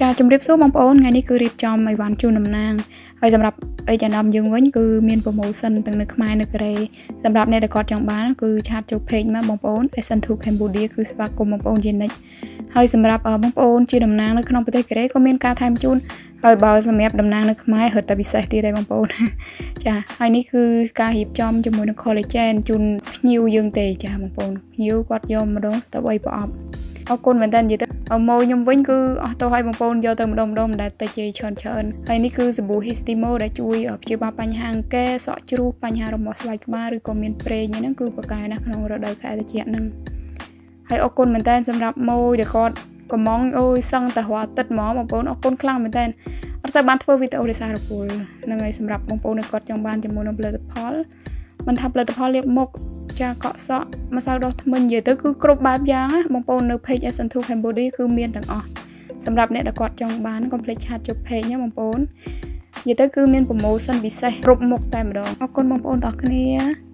ចាជំរាបសួរបងប្អូនថ្ងៃនេះគឺរៀបចំអីវ៉ាន់ជូនតំណាងហើយសម្រាប់អីចំណាំយើងវិញគឺមាន promotion ទាំងនៅខ្មែរនៅកូរ៉េសម្រាប់អ្នកដែលគាត់ចង់បានគឺឆាតចូល page មកបងប្អូន SN2 Cambodia គឺស្វាគមន៍បងប្អូនជានិច្ចហើយសម្រាប់បងប្អូនជាតំណាងនៅក្នុងប្រទេសកូរ៉េក៏មានការថែមជូនហើយបើសម្រាប់តំណាងនៅខ្មែររត់តែពិសេសទៀតដែរបងប្អូនចាហើយនេះគឺការរៀបចំជាមួយនឹង collagen ជូនភ្ញៀវយើងទេចាបងប្អូនភ្ញៀវគាត់យកម្ដងទៅ3ប្រអប់អរគុណមែនតើនិយាយទៅម៉ូខ្ញុំវិញគឺអស់ទៅឲ្យបងប្អូនយកទៅម្ដងមិនដែលទៅជេរច្រើនហើយនេះគឺសាប៊ូ Histimo ដែលជួយព្យាបាលបញ្ហាអង្គែសក់ជ្រូកបញ្ហារមាស់ស្បែកក្បាលឬក៏មានប្រេងហ្នឹងគឺប្រកែណាស់ក្នុងរដូវខែត្រជាក់ហ្នឹងហើយអរគុណមែនតើសម្រាប់ម៉ូដែលគាត់កំងអូយសឹងតែរាល់អាទិត្យហ្មងបងប្អូនអរគុណខ្លាំងមែនតើអត់សូវបានធ្វើវីដេអូដោយសាររពលហ្នឹងហើយសម្រាប់បងប្អូនដែលគាត់ចង់បានជាមួយនឹងផលិតផលមិនថាផលិតផលលាបមុខចាកក់សក់ម្សៅដោះធ្មេញនិយាយទៅគឺគ្រប់បែបយ៉ាងណាបងប្អូននៅ page SN2 Cambodia គឺមានទាំងអស់សម្រាប់អ្នកដែលគាត់ចង់បានកុំភ្លេចឆាតចូល page ណាបងប្អូននិយាយទៅគឺមាន promotion ពិសេសគ្រប់មុខតែម្ដងអរគុណបងប្អូនទាំងអស់គ្នា